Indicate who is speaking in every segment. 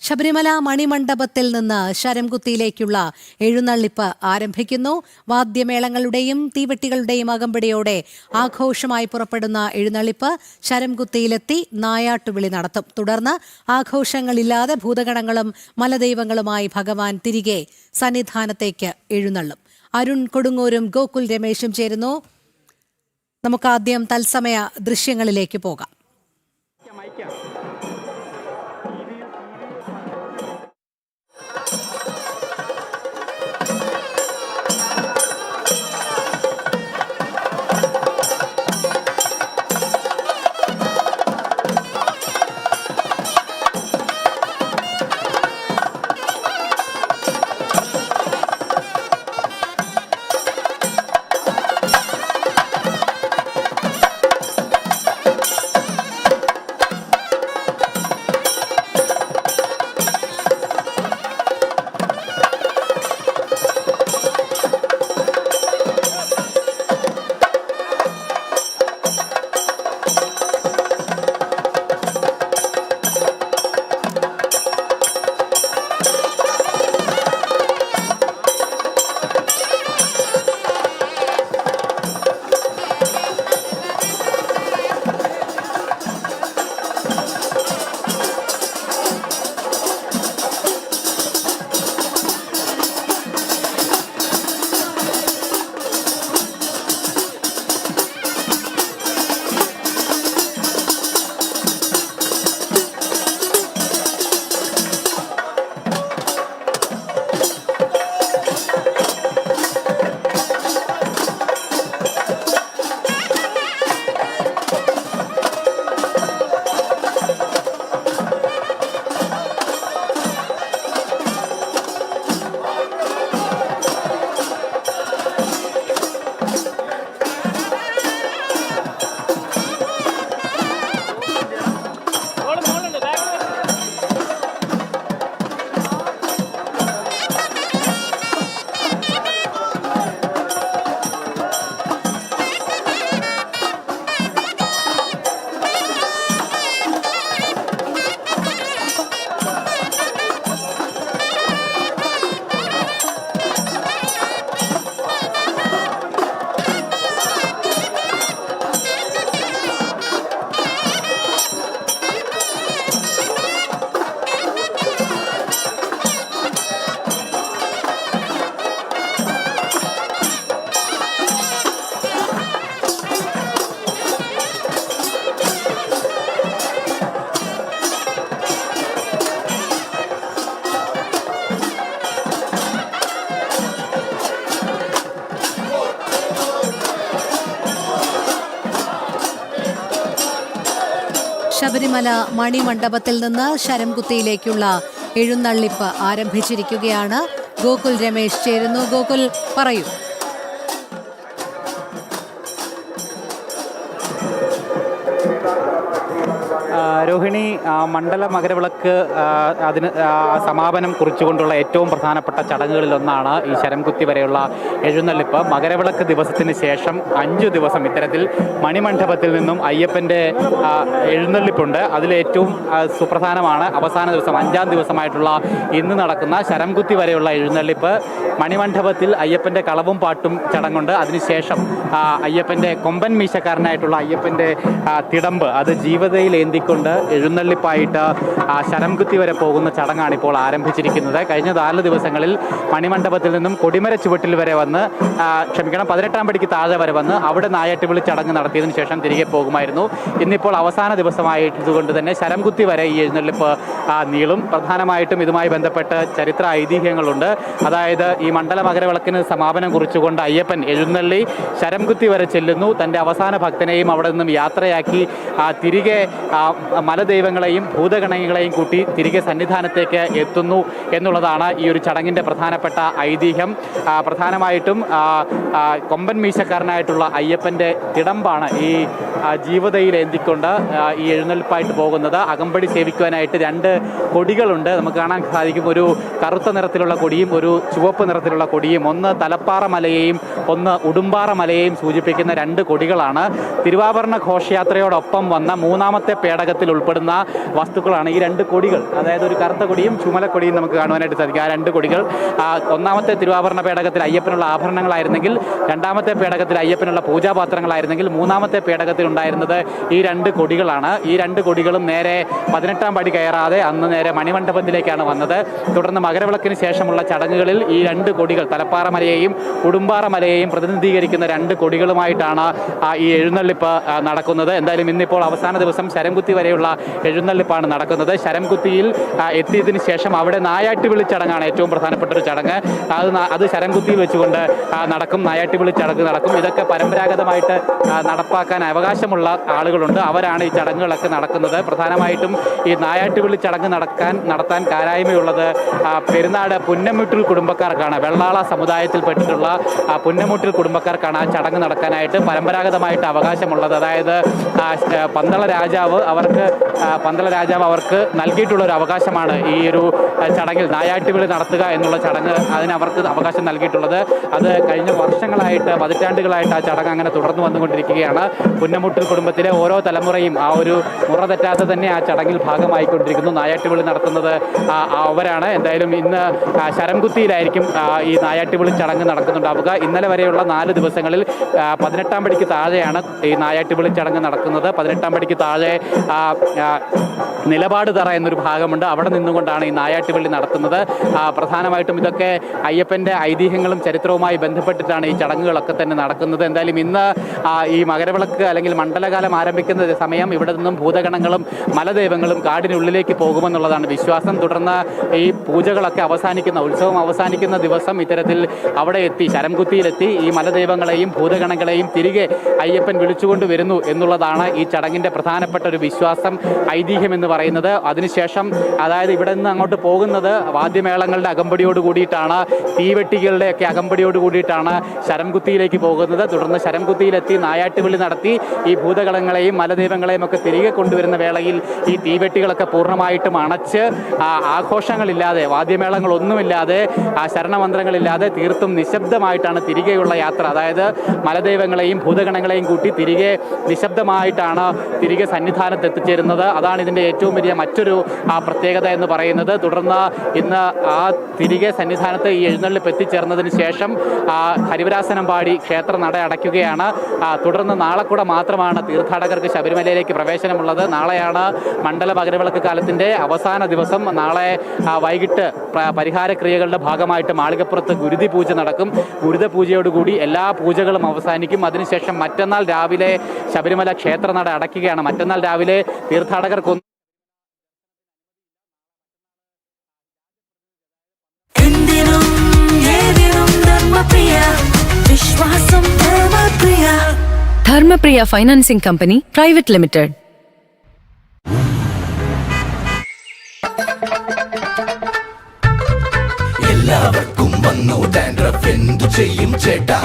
Speaker 1: ശബരിമല മണിമണ്ഡപത്തിൽ നിന്ന് ശരംകുത്തിയിലേക്കുള്ള എഴുന്നള്ളിപ്പ് ആരംഭിക്കുന്നു. വാദ്യമേളങ്ങളുടെയും തീവെട്ടികളുടെയും അകമ്പടിയോടെ ആഘോഷമായി പുറപ്പെടുന്ന എഴുന്നള്ളിപ്പ് ശരംകുത്തിയിലെത്തി നായാട്ടുവിളി നടത്തും. തുടർന്ന് ആഘോഷങ്ങളില്ലാതെ ഭൂതഗണങ്ങളും മലദൈവങ്ങളുമായി ഭഗവാൻ തിരികെ സന്നിധാനത്തേക്ക് എഴുന്നള്ളും. അരുൺ കൊടുങ്ങൂരും ഗോകുൽ രമേശും ചേരുന്നു. നമുക്ക് ആദ്യം തത്സമയ ദൃശ്യങ്ങളിലേക്ക് പോകാം. ശബരിമല മണിമണ്ഡപത്തിൽ നിന്ന് ശരംകുത്തിയിലേക്കുള്ള എഴുന്നള്ളിപ്പ് ആരംഭിച്ചിരിക്കുകയാണ്. ഗോകുൽ രമേശ് ചേരുന്നു. ഗോകുൽ, പറയൂ.
Speaker 2: രോഹിണി, മണ്ഡല മകരവിളക്ക് അതിന് സമാപനം കുറിച്ചുകൊണ്ടുള്ള ഏറ്റവും പ്രധാനപ്പെട്ട ചടങ്ങുകളിലൊന്നാണ് ഈ ശരംകുത്തി വരെയുള്ള എഴുന്നള്ളിപ്പ്. മകരവിളക്ക് ദിവസത്തിന് ശേഷം 5 ദിവസം ഇത്തരത്തിൽ മണിമണ്ഡപത്തിൽ നിന്നും അയ്യപ്പൻ്റെ എഴുന്നള്ളിപ്പുണ്ട്. അതിലേറ്റവും സുപ്രധാനമാണ് അവസാന ദിവസം 5-ാം ദിവസമായിട്ടുള്ള ഇന്ന് നടക്കുന്ന ശരംകുത്തി വരെയുള്ള എഴുന്നള്ളിപ്പ്. മണിമണ്ഡപത്തിൽ അയ്യപ്പൻ്റെ കളവും പാട്ടും ചടങ്ങുണ്ട്. അതിനുശേഷം അയ്യപ്പൻ്റെ കൊമ്പൻ മീശക്കാരനായിട്ടുള്ള അയ്യപ്പൻ്റെ തിടമ്പ് അത് ജീവിതയിൽ ഏന്തിക്കൊണ്ട് എഴുന്നള്ളിപ്പായിട്ട് ശരംകുത്തി വരെ പോകുന്ന ചടങ്ങാണ് ഇപ്പോൾ ആരംഭിച്ചിരിക്കുന്നത്. കഴിഞ്ഞ 4 ദിവസങ്ങളിൽ മണിമണ്ഡപത്തിൽ നിന്നും കൊടിമര ചുവട്ടിൽ വരെ വന്ന് 18-ാം പടിക്ക് താഴെ വരെ വന്ന് അവിടെ നായാട്ടുവിളി ചടങ്ങ് നടത്തിയതിനു ശേഷം തിരികെ പോകുമായിരുന്നു. ഇന്നിപ്പോൾ അവസാന ദിവസമായതുകൊണ്ട് തന്നെ ശരംകുത്തി വരെ ഈ എഴുന്നള്ളിപ്പ് നീളും. പ്രധാനമായിട്ടും ഇതുമായി ബന്ധപ്പെട്ട് ചരിത്ര ഐതിഹ്യങ്ങളുണ്ട്. അതായത് ഈ മണ്ഡല മകരവിളക്കിന് സമാപനം കുറിച്ചുകൊണ്ട് അയ്യപ്പൻ എഴുന്നള്ളി ശരംകുത്തി വരെ ചെല്ലുന്നു. തൻ്റെ അവസാന ഭക്തനെയും അവിടെ നിന്നും യാത്രയാക്കി തിരികെ മലദൈവങ്ങളെയും ഭൂതഗണങ്ങളെയും കൂട്ടി തിരികെ സന്നിധാനത്തേക്ക് എത്തുന്നു എന്നുള്ളതാണ് ഈ ഒരു ചടങ്ങിൻ്റെ പ്രധാനപ്പെട്ട ഐതിഹ്യം. പ്രധാനമായിട്ടും കൊമ്പൻ മീശക്കാരനായിട്ടുള്ള അയ്യപ്പൻ്റെ തിടമ്പാണ് ഈ ജീവിതയിൽ ഏന്തിക്കൊണ്ട് ഈ എഴുന്നള്ളിപ്പായിട്ട് പോകുന്നത്. അകമ്പടി സേവിക്കുവാനായിട്ട് 2 കൊടികളുണ്ട്. നമുക്ക് കാണാൻ സാധിക്കും, ഒരു കറുത്ത നിറത്തിലുള്ള കൊടിയും ഒരു ചുവപ്പ് നിറത്തിലുള്ള കൊടിയും. ഒന്ന് തലപ്പാറ മലയെയും ഒന്ന് ഉടുമ്പാറ മലയെയും സൂചിപ്പിക്കുന്ന 2 കൊടികളാണ്. തിരുവാഭരണ ഘോഷയാത്രയോടൊപ്പം വന്ന 3ാമത്തെ പേടകത്തിൽ ഉൾപ്പെടുന്ന വസ്തുക്കളാണ് ഈ 2 കൊടികൾ. അതായത് ഒരു കറുത്ത കൊടിയും ചുമലക്കൊടിയും നമുക്ക് കാണുവാനായിട്ട് സാധിക്കും. ആ 2 കൊടികൾ 1ാമത്തെ തിരുവാഭരണ പേടകത്തിൽ അയ്യപ്പനുള്ള ആഭരണങ്ങളായിരുന്നെങ്കിൽ, 2ാമത്തെ പേടകത്തിൽ അയ്യപ്പനുള്ള പൂജാപാത്രങ്ങളായിരുന്നെങ്കിൽ, 3ാമത്തെ പേടകത്തിൽ ഉണ്ടായിരുന്നത് ഈ 2 കൊടികളാണ്. ഈ 2 കൊടികളും നേരെ 18ാം പടി കയറാതെ അന്ന് നേരെ മണിമണ്ഡപത്തിലേക്കാണ് വന്നത്. തുടർന്ന് മകരവിളക്കിന് ശേഷമുള്ള ചടങ്ങുകളിൽ ഈ 2 കൊടികൾ, തലപ്പാറ മലയെയും ഉടുമ്പാറ മലയെയും പ്രതിനിധീകരിക്കുന്ന 2 കൊടികളുമായിട്ടാണ് ഈ എഴുന്നള്ളിപ്പ് നടക്കുന്നത്. എന്തായാലും ഇന്നിപ്പോൾ അവസാന ദിവസം ശരംകുത്തി വരെയുള്ള എഴുന്നള്ളിപ്പാണ് നടക്കുന്നത്. ശരംകുത്തിയിൽ എത്തിയതിന് ശേഷം അവിടെ നായാട്ടുവിളി ചടങ്ങാണ് ഏറ്റവും പ്രധാനപ്പെട്ട ഒരു ചടങ്ങ്. അത് ശരംകുത്തിയിൽ വെച്ചുകൊണ്ട് നടക്കും. നായാട്ടുവിളി ചടങ്ങ് നടക്കും. ഇതൊക്കെ പരമ്പരാഗതമായിട്ട് നടപ്പാക്കാൻ അവകാശമുള്ള ആളുകളുണ്ട്. അവരാണ് ഈ ചടങ്ങുകളൊക്കെ നടക്കുന്നത്. പ്രധാനമായിട്ടും ഈ നായാട്ടുവിളി ചടങ്ങ് നടത്താൻ കാരായ്മയുള്ളത് പെരുന്നാട് പുന്നമുട്ടിൽ കുടുംബക്കാർക്കാണ്. വെള്ളാള സമുദായത്തിൽപ്പെട്ടിട്ടുള്ള പുന്നമുട്ടിൽ കുടുംബക്കാർക്കാണ് ആ ചടങ്ങ് നടക്കാനായിട്ട് പരമ്പരാഗതമായിട്ട് അവകാശമുള്ളത്. അതായത് പന്തള രാജാവ് അവർക്ക് നൽകിയിട്ടുള്ള ഒരു അവകാശമാണ് ഈ ഒരു ചടങ്ങിൽ നായാട്ടുവിളി നടത്തുക എന്നുള്ള ചടങ്ങ്. അതിന് അവർക്ക് അവകാശം നൽകിയിട്ടുള്ളത്. അത് കഴിഞ്ഞ വർഷങ്ങളായിട്ട്, പതിറ്റാണ്ടുകളായിട്ട് ആ ചടങ്ങ് അങ്ങനെ തുടർന്നു വന്നുകൊണ്ടിരിക്കുകയാണ്. പുന്നമുട്ടിൽ കുടുംബത്തിലെ ഓരോ തലമുറയും ആ ഒരു മുറ തെറ്റാതെ തന്നെ ആ ചടങ്ങിൽ ഭാഗമായിക്കൊണ്ടിരിക്കുന്നു. നായാട്ടുവിളി നടത്തുന്നത് അവരാണ്. എന്തായാലും ഇന്ന് ശരംകുത്തിയിലായിരിക്കും ഈ നായാട്ടുവിളി ചടങ്ങ് നടക്കുന്നുണ്ടാവുക. ഇന്നലെ വരെയുള്ള 4 ദിവസങ്ങളിൽ 18ാം പടിക്ക് താഴെയാണ് ഈ നായാട്ടുവിളി ചടങ്ങ് നടക്കുന്നത്. 18ാം പടിക്ക് താഴെ നിലപാട് തറ എന്നൊരു ഭാഗമുണ്ട്. അവിടെ നിന്നുകൊണ്ടാണ് ഈ നായാട്ടുവിളി നടത്തുന്നത്. പ്രധാനമായിട്ടും ഇതൊക്കെ അയ്യപ്പൻ്റെ ഐതിഹ്യങ്ങളും ചരിത്രവുമായി ബന്ധപ്പെട്ടിട്ടാണ് ഈ ചടങ്ങുകളൊക്കെ തന്നെ നടക്കുന്നത്. എന്തായാലും ഇന്ന് ഈ മകരവിളക്ക് അല്ലെങ്കിൽ മണ്ഡലകാലം ആരംഭിക്കുന്ന സമയം ഇവിടെ നിന്നും ഭൂതഗണങ്ങളും മലദൈവങ്ങളും കാടിനുള്ളിലേക്ക് പോകുമെന്നുള്ളതാണ് വിശ്വാസം. തുടർന്ന് ഈ പൂജകളൊക്കെ ഉത്സവം അവസാനിക്കുന്ന ദിവസം ഇത്തരത്തിൽ അവിടെ എത്തി, ശരംകുത്തിയിലെത്തി ഈ മലദൈവങ്ങളെയും ഭൂതഗണങ്ങളെയും തിരികെ അയ്യപ്പൻ വിളിച്ചുകൊണ്ട് വരുന്നു എന്നുള്ളതാണ് ഈ ചടങ്ങിൻ്റെ പ്രധാനപ്പെട്ട ഒരു വിശ്വാസം, ഐതിഹ്യം എന്ന് പറയുന്നത്. അതിനുശേഷം അതായത് ഇവിടെ നിന്ന് അങ്ങോട്ട് പോകുന്നത് വാദ്യമേളങ്ങളുടെ അകമ്പടിയോട് കൂടിയിട്ടാണ്, തീവെട്ടികളുടെയൊക്കെ അകമ്പടിയോട് കൂടിയിട്ടാണ് ശരംകുത്തിയിലേക്ക് പോകുന്നത്. തുടർന്ന് ശരംകുത്തിയിലെത്തി നായാട്ടുവിളി നടത്തി ഈ ഭൂതഗണങ്ങളെയും മലദൈവങ്ങളെയും ഒക്കെ തിരികെ കൊണ്ടുവരുന്ന വേളയിൽ ഈ തീവെട്ടികളൊക്കെ പൂർണ്ണമായിട്ടും അണച്ച് ആഘോഷങ്ങളില്ലാതെ, വാദ്യമേളങ്ങളൊന്നുമില്ലാതെ, ശരണമന്ത്രങ്ങളില്ലാതെ തീർത്തും നിശബ്ദമായിട്ടാണ് തിരികെയുള്ള യാത്ര. അതായത് മലദൈവങ്ങളെയും ഭൂതഗണങ്ങളെയും കൂട്ടി തിരികെ നിശബ്ദമായിട്ടാണ് തിരികെ സന്നിധാനത്ത് എത്തിച്ചേരുന്നത്. അതാണ് ഇതിൻ്റെ ഏറ്റവും വലിയ മറ്റൊരു പ്രത്യേകത എന്ന് പറയുന്നത്. തുടർന്ന് ഇന്ന് തിരികെ സന്നിധാനത്ത് ഈ എഴുന്നള്ളിപ്പ് എത്തിച്ചേർന്നതിന് ശേഷം ഹരിവരാസനം പാടി ക്ഷേത്ര നട അടയ്ക്കുകയാണ്. തുടർന്ന് നാളെ കൂടെ മാത്രമാണ് തീർത്ഥാടകർക്ക് ശബരിമലയിലേക്ക് പ്രവേശനമുള്ളത്. നാളെയാണ് മണ്ഡല മകരവിളക്ക് കാലത്തിൻ്റെ അവസാന ദിവസം. നാളെ വൈകിട്ട് പരിഹാര ക്രിയകളുടെ ഭാഗമായിട്ട് മാളികപ്പുറത്ത് ഗുരുതി പൂജ നടക്കും. ഗുരുത പൂജയോടുകൂടി എല്ലാ പൂജകളും അവസാനിക്കും. അതിനുശേഷം മറ്റന്നാൾ രാവിലെ ശബരിമല ക്ഷേത്ര നട അടയ്ക്കുകയാണ്. മറ്റന്നാൾ രാവിലെ തീർത്ഥാടകർക്കൊന്നും
Speaker 3: Dharmapriya financing company private limited.
Speaker 4: എല്ലാവർക്കും വന്നു ഡാൻഡ്രഫ്, എന്തു ചെയ്യും ചേട്ടാ?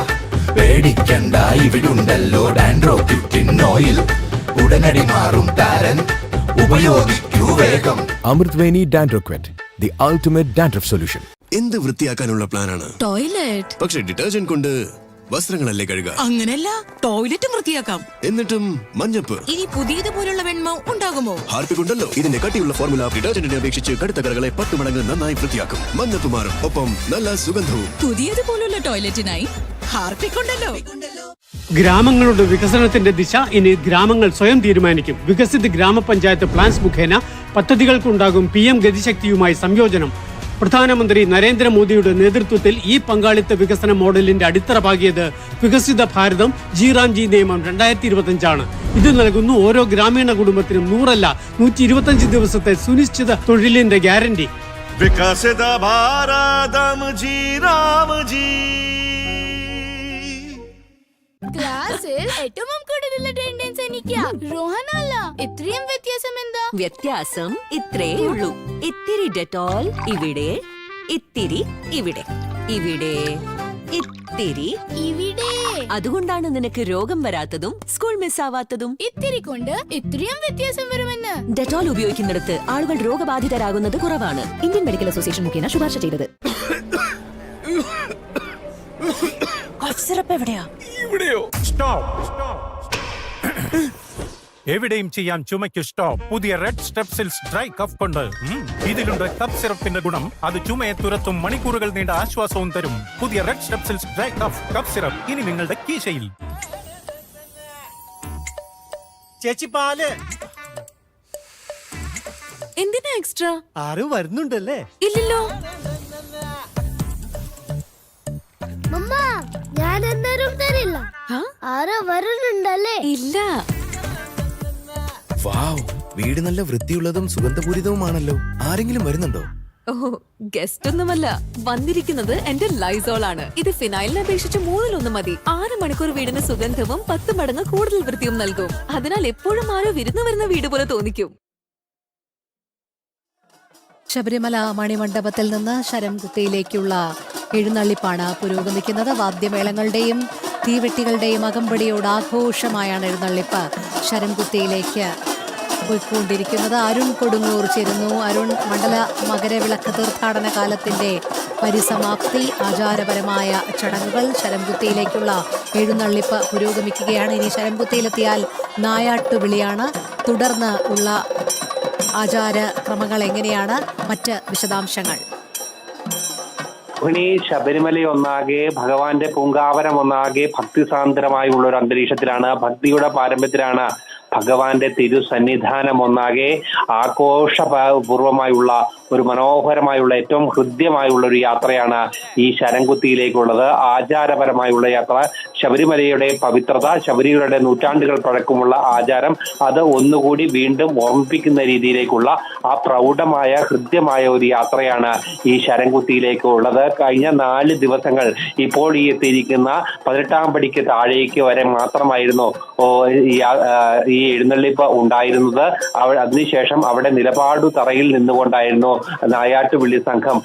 Speaker 4: പേടിക്കണ്ട, ഇവിടുണ്ടല്ലോ ഡാൻഡ്രോക്വിറ്റിൻ ഓയിൽ. ഉടനടി മാറും താരൻ, ഉപയോഗിക്കൂ വേഗം.
Speaker 5: അമൃത്വേനി ഡാൻഡ്രോക്വിറ്റ്, ദി അൾട്ടിമേറ്റ് ഡാൻഡ്രഫ് സൊല്യൂഷൻ.
Speaker 6: എന്ത് വൃത്തിയാക്കാനുള്ള പ്ലാനാണ്?
Speaker 7: ടോയ്ലറ്റ്.
Speaker 6: പക്ഷെ ഡിറ്റർജന്റ് കൊണ്ട് വസ്ത്രങ്ങളല്ലേ കഴുകുക?
Speaker 7: അങ്ങനെയല്ല, ടോയ്ലറ്റും വൃത്തിയാക്കാം.
Speaker 6: എന്നിട്ടും മഞ്ഞപ്പ്.
Speaker 7: ഇനി പുതിയതുപോലുള്ള വെണ്മ ഉണ്ടാകുമോ?
Speaker 6: ഹാർപ്പിക് ഉണ്ടല്ലോ. ഇതിന്റെ കട്ടിയുള്ള ഫോർമുല ഡിറ്റർജന്റിനെ അപേക്ഷിച്ച് കടുത്ത കറകളെ 10 മടങ്ങ് നന്നായി വൃത്തിയാക്കും. മഞ്ഞപ്പ് മാറും, ഒപ്പം നല്ല സുഗന്ധവും.
Speaker 7: പുതിയതുപോലുള്ള ടോയ്ലറ്റിനായി ഹാർപ്പിക് ഉണ്ടല്ലോ.
Speaker 8: ഗ്രാമങ്ങളുടെ വികസനത്തിന്റെ ദിശ ഇനി ഗ്രാമങ്ങൾ സ്വയം തീരുമാനിക്കും. വികസിത ഗ്രാമപഞ്ചായത്ത് പ്ലാൻസ് മുഖേന പദ്ധതികൾക്കുണ്ടാകും PM ഗതിശക്തിയുമായി സംയോജനം. പ്രധാനമന്ത്രി നരേന്ദ്രമോദിയുടെ നേതൃത്വത്തിൽ ഈ പങ്കാളിത്ത വികസന മോഡലിന്റെ അടിത്തറ പാകിയത് വികസിത ഭാരതം ജി നിയമം 2025 ഇത് നൽകുന്നു ഓരോ ഗ്രാമീണ കുടുംബത്തിനും 100 125 ദിവസത്തെ സുനിശ്ചിത തൊഴിലിന്റെ ഗ്യാരണ്ടി.
Speaker 9: വികസിത ഭാരതം ജി
Speaker 10: ക്ലാസ്സിൽ ഏറ്റവും കൂടുതൽ അറ്റൻഡൻസ് എനിക്കാ. റോഹനല്ല. ഇത്രയും വ്യത്യാസം എന്താ?
Speaker 11: വ്യത്യാസം ഇത്രേ ഉള്ളൂ. ഇത്തിരി ഡെറ്റോൾ ഇവിടെ, ഇത്തിരി ഇവിടെ, ഇവിടെ ഇത്തിരി
Speaker 10: ഇവിടെ.
Speaker 11: അതുകൊണ്ടാണ് നിനക്ക് രോഗം വരാത്തതും സ്കൂൾ മിസ്സാവാത്തതും.
Speaker 10: ഇത്തിരി കൊണ്ട് ഇത്രയും വ്യത്യാസം വരുമെന്ന്.
Speaker 11: ഡെറ്റോൾ ഉപയോഗിക്കുന്നിടത്ത് ആളുകൾ രോഗബാധിതരാകുന്നത് കുറവാണ്. ഇന്ത്യൻ മെഡിക്കൽ അസോസിയേഷൻ മുഖേന ശുപാർശ ചെയ്തത്. സിറപ്പ് എവിടെയാ?
Speaker 12: എവിടെയും ചെയ്യാൻ ചുമയ്ക്ക് സ്റ്റോപ്പ്. പുതിയ റെഡ് സ്റ്റെപ്സിൽസ് ഡ്രൈ കഫ് കൊണ്ട്. ഇതിലുണ്ട് കഫ് സിറപ്പിന്റെ ഗുണം. അത് ചുമയെ തുരത്തും മണിക്കൂറുകൾ നീണ്ട ആശ്വാസവും തരും. പുതിയ റെഡ് സ്റ്റെപ്സിൽസ് ഡ്രൈ കഫ് സിറപ്പ് ഇനി നിങ്ങളുടെ കീശയിൽ.
Speaker 8: ചേച്ചി പാല്
Speaker 7: എന്തിനാ എക്സ്ട്രാ?
Speaker 8: ആരും വരുന്നുണ്ടല്ലേ?
Speaker 7: ഇല്ലല്ലോ.
Speaker 10: മമ്മ, ഞാൻ എന്നേരും തരില്ല. ആരോ വരുന്നുണ്ടല്ലേ?
Speaker 7: ഇല്ല.
Speaker 6: വാവ്, വീട് നല്ല വൃത്തിയുള്ളതും സുഗന്ധപൂരിതവുമാണല്ലോ. ആരെങ്കിലും വരുന്നുണ്ടോ?
Speaker 7: ഓ, ഗസ്റ്റ് ഒന്നുമല്ല. വന്നിരിക്കുന്നത് എന്റെ ലൈസോൾ ആണ്. ഇത് ഫിനൈലിനെ അപേക്ഷിച്ച് 1/3 മതി. 6 മണിക്കൂർ വീടിന് സുഗന്ധവും 10 മടങ്ങ് കൂടുതൽ വൃത്തിയും നൽകും. അതിനാൽ എപ്പോഴും ആരോ വിരുന്നു വരുന്ന വീട് പോലെ തോന്നിക്കും.
Speaker 1: ശബരിമല മണിമണ്ഡപത്തിൽ നിന്ന് ശരംകുത്തിയിലേക്കുള്ള എഴുന്നള്ളിപ്പാണ് പുരോഗമിക്കുന്നത്. വാദ്യമേളങ്ങളുടെയും തീവെട്ടികളുടെയും അകമ്പടിയോട് ആഘോഷമായാണ് എഴുന്നള്ളിപ്പ് ശരംകുത്തിയിലേക്ക് പോയിക്കൊണ്ടിരിക്കുന്നത്. അരുൺ കൊടുങ്ങൂർ ചേരുന്നു. അരുൺ, മണ്ഡല മകരവിളക്ക് തീർത്ഥാടന കാലത്തിന്റെ പരിസമാപ്തി, ആചാരപരമായ ചടങ്ങുകൾ, ശരംകുത്തിയിലേക്കുള്ള എഴുന്നള്ളിപ്പ് പുരോഗമിക്കുകയാണ്. ഇനി ശരംകുത്തിയിലെത്തിയാൽ നായാട്ടുവിളിയാണ്. തുടർന്ന് ഉള്ള ആചാരക്രമങ്ങൾ എങ്ങനെയാണ്? മറ്റ് വിശദാംശങ്ങൾ.
Speaker 2: ശബരിമല ഒന്നാകെ, ഭഗവാന്റെ പൂങ്കാവനം ഒന്നാകെ ഭക്തിസാന്ദ്രമായുള്ള ഒരു അന്തരീക്ഷത്തിലാണ്, ഭക്തിയുടെ പാരമ്പര്യത്തിലാണ് ഭഗവാന്റെ തിരുസന്നിധാനം ഒന്നാകെ ആഘോഷപൂർവമായുള്ള ഒരു മനോഹരമായുള്ള ഏറ്റവും ഹൃദ്യമായുള്ള ഒരു യാത്രയാണ് ഈ ശരംകുത്തിയിലേക്കുള്ളത്. ആചാരപരമായുള്ള യാത്ര, ശബരിമലയുടെ പവിത്രത, ശബരിമലയുടെ നൂറ്റാണ്ടുകൾ പഴക്കമുള്ള ആചാരം, അത് ഒന്നുകൂടി വീണ്ടും ഓർമ്മിപ്പിക്കുന്ന രീതിയിലേക്കുള്ള ആ പ്രൗഢമായ ഹൃദ്യമായ ഒരു യാത്രയാണ് ഈ ശരംകുത്തിയിലേക്ക് ഉള്ളത്. കഴിഞ്ഞ 4 ദിവസങ്ങൾ ഇപ്പോൾ ഈ എത്തിയിരിക്കുന്ന 18-ാം പടിക്ക് താഴേക്ക് വരെ മാത്രമായിരുന്നു ഈ എഴുന്നള്ളിപ്പ് ഉണ്ടായിരുന്നത്. അതിനുശേഷം അവിടെ നിലപാടു തറയിൽ നിന്നുകൊണ്ടായിരുന്നു നായാട്ടുവിളി സംഘം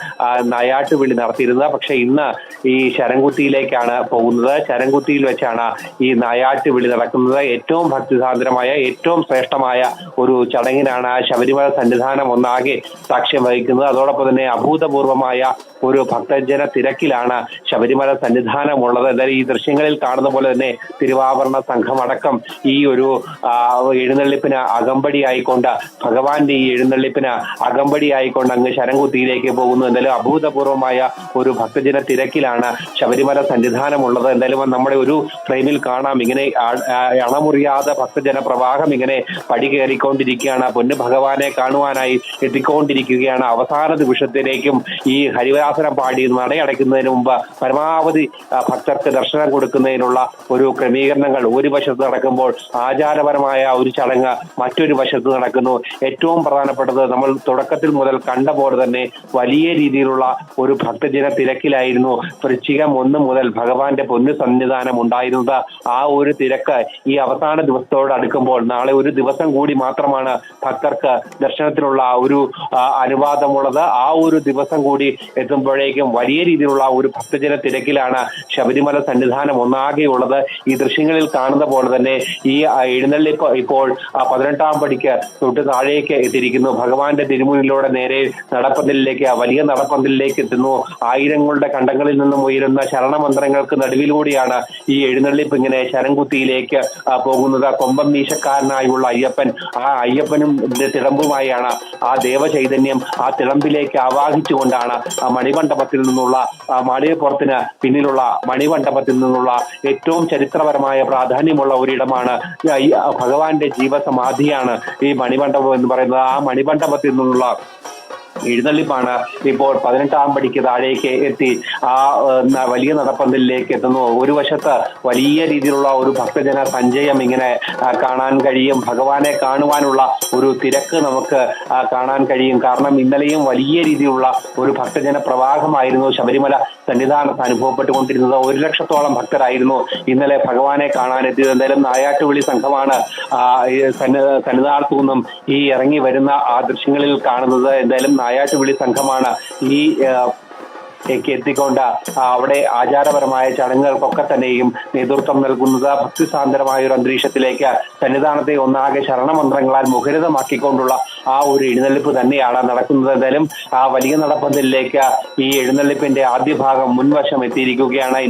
Speaker 2: നായാട്ടുവിളി നടത്തിയിരുന്നത്. പക്ഷെ ഇന്ന് ഈ ശരംകുത്തിയിലേക്കാണ് പോകുന്നത്. ശരംകുത്തിയിൽ വെച്ചാണ് ഈ നായാട്ടുവിളി നടക്കുന്നത്. ഏറ്റവും ഭക്തിസാന്ദ്രമായ, ഏറ്റവും ശ്രേഷ്ഠമായ ഒരു ചടങ്ങിനാണ് ശബരിമല സന്നിധാനം ഒന്നാകെ സാക്ഷ്യം വഹിക്കുന്നത്. അതോടൊപ്പം തന്നെ അഭൂതപൂർവമായ ഒരു ഭക്തജന തിരക്കിലാണ് ശബരിമല സന്നിധാനമുള്ളത്. എന്തായാലും ഈ ദൃശ്യങ്ങളിൽ കാണുന്ന പോലെ തന്നെ തിരുവാഭരണ സംഘമടക്കം ഈ ഒരു എഴുന്നള്ളിപ്പിന് അകമ്പടിയായിക്കൊണ്ട്, ഭഗവാന്റെ ഈ എഴുന്നള്ളിപ്പിന് അകമ്പടിയായിക്കൊണ്ട് അങ്ങ് ശരംകുത്തിയിലേക്ക് പോകുന്നു. എന്തായാലും അഭൂതപൂർവമായ ഒരു ഭക്തജന തിരക്കിലാണ് ശബരിമല സന്നിധാനമുള്ളത്. എന്തായാലും നമ്മുടെ ഒരു ഫ്രെയിമിൽ കാണാം, ഇങ്ങനെ അണമുറിയാതെ ഭക്തജന പ്രവാഹം ഇങ്ങനെ പടി കയറിക്കൊണ്ടിരിക്കുകയാണ്. പൊന്നു ഭഗവാനെ കാണുവാനായി എത്തിക്കൊണ്ടിരിക്കുകയാണ്. അവസാന നിമിഷത്തിലേക്കും ഈ ഹരിവരാസനം പാടി നടയടയ്ക്കുന്നതിന് മുമ്പ് പരമാവധി ഭക്തർക്ക് ദർശനം കൊടുക്കുന്നതിനുള്ള ഒരു ക്രമീകരണങ്ങൾ ഒരു വശത്ത് നടക്കുമ്പോൾ ആചാരപരമായ ഒരു ചടങ്ങ് മറ്റൊരു വശത്ത് നടക്കുന്നു. ഏറ്റവും പ്രധാനപ്പെട്ടത്, നമ്മൾ തുടക്കത്തിൽ മുതൽ കണ്ട പോലെ തന്നെ വലിയ രീതിയിലുള്ള ഒരു ഭക്തജന തിരക്കിലായിരുന്നു വൃശ്ചികം 1 മുതൽ ഭഗവാന്റെ പൊന്നു സന്നിധാനം ഉണ്ടായിരുന്നത്. ആ ഒരു തിരക്ക് ഈ അവസാന ദിവസത്തോട് അടുക്കുമ്പോൾ, നാളെ ഒരു ദിവസം കൂടി മാത്രമാണ് ഭക്തർക്ക് ദർശനത്തിനുള്ള ഒരു അനുവാദമുള്ളത്. ആ ഒരു ദിവസം കൂടി എത്തുമ്പോഴേക്കും വലിയ രീതിയിലുള്ള ഒരു ഭക്തജന തിരക്കിലാണ് ശബരിമല സന്നിധാനം ഒന്നാകെയുള്ളത്. ഈ ദൃശ്യങ്ങളിൽ കാണുന്ന പോലെ തന്നെ ഈ എഴുന്നള്ളിപ്പ് ഇപ്പോൾ 18-ാം പടിക്ക് തൊട്ട് താഴേക്ക് എത്തിയിരിക്കുന്നു. ഭഗവാന്റെ തിരുമുന്നിലൂടെ നേരെ നടപ്പന്തലിലേക്ക്, വലിയ നടപ്പന്തലിലേക്ക് എത്തുന്നു. ആയിരങ്ങളുടെ കണ്ടങ്ങളിൽ നിന്നും ഉയരുന്ന ശരണമന്ത്രങ്ങൾക്ക് നടുവിലൂടെയാണ് ഈ എഴുന്നള്ളിപ്പ് ഇങ്ങനെ ശരംകുത്തിയിലേക്ക് പോകുന്നത്. കൊമ്പം മീശക്കാരനായുള്ള അയ്യപ്പൻ, ആ അയ്യപ്പനും തിടമ്പുമായാണ് ആ ദേവചൈതന്യം ആ തിടമ്പിലേക്ക് ആവാഹിച്ചുകൊണ്ടാണ് മണിമണ്ഡപത്തിൽ നിന്നുള്ള മാളികപ്പുറത്തിന് പിന്നിലുള്ള മണിമണ്ഡപത്തിൽ നിന്നുള്ള ഏറ്റവും ചരിത്രപരമായ പ്രാധാന്യമുള്ള ഒരിടമാണ്. ഭഗവാന്റെ ജീവസമാധിയാണ് ഈ മണിമണ്ഡപം എന്ന് പറയുന്നത്. ആ മണിമണ്ഡപത്തിൽ നിന്നുള്ള എഴുന്നള്ളിപ്പാണ് ഇപ്പോൾ 18-ാം പടിക്ക് താഴേക്ക് എത്തി ആ വലിയ നടപ്പന്തലിലേക്ക് എത്തുന്നു. ഒരു വശത്ത് വലിയ രീതിയിലുള്ള ഒരു ഭക്തജന സഞ്ചയം ഇങ്ങനെ കാണാൻ കഴിയും. ഭഗവാനെ കാണുവാനുള്ള ഒരു തിരക്ക് നമുക്ക് കാണാൻ കഴിയും. കാരണം ഇന്നലെയും വലിയ രീതിയിലുള്ള ഒരു ഭക്തജന പ്രവാഹമായിരുന്നു ശബരിമല സന്നിധാനത്ത് അനുഭവപ്പെട്ടുകൊണ്ടിരുന്നത്. 1 ലക്ഷത്തോളം ഭക്തരായിരുന്നു ഇന്നലെ ഭഗവാനെ കാണാനെത്തിയത്. എന്തായാലും നായാട്ടുവിളി സംഘമാണ് സന്നിധാനത്തു നിന്നും ഈ ഇറങ്ങി വരുന്ന ആ ദൃശ്യങ്ങളിൽ കാണുന്നത്. എന്തായാലും നായാട്ടുവിളി സംഘമാണ് ഈ
Speaker 13: എത്തിക്കൊണ്ട് അവിടെ ആചാരപരമായ ചടങ്ങുകൾക്കൊക്കെ തന്നെയും നേതൃത്വം നൽകുന്നത് ഭക്തിസാന്ദ്രമായ ഒരു അന്തരീക്ഷത്തിലേക്ക് സന്നിധാനത്തെ ഒന്നാകെ ശരണമന്ത്രങ്ങളാൽ മുഖരിതമാക്കിക്കൊണ്ടുള്ള ആ ഒരു എഴുന്നള്ളിപ്പ് തന്നെയാണ് നടക്കുന്നത്. എന്തായാലും ആ വലിയ നടപ്പന്തലിലേക്ക് ഈ എഴുന്നള്ളിപ്പിന്റെ ആദ്യ ഭാഗം മുൻവശം എത്തിയിരിക്കുകയാണ്. ഇനി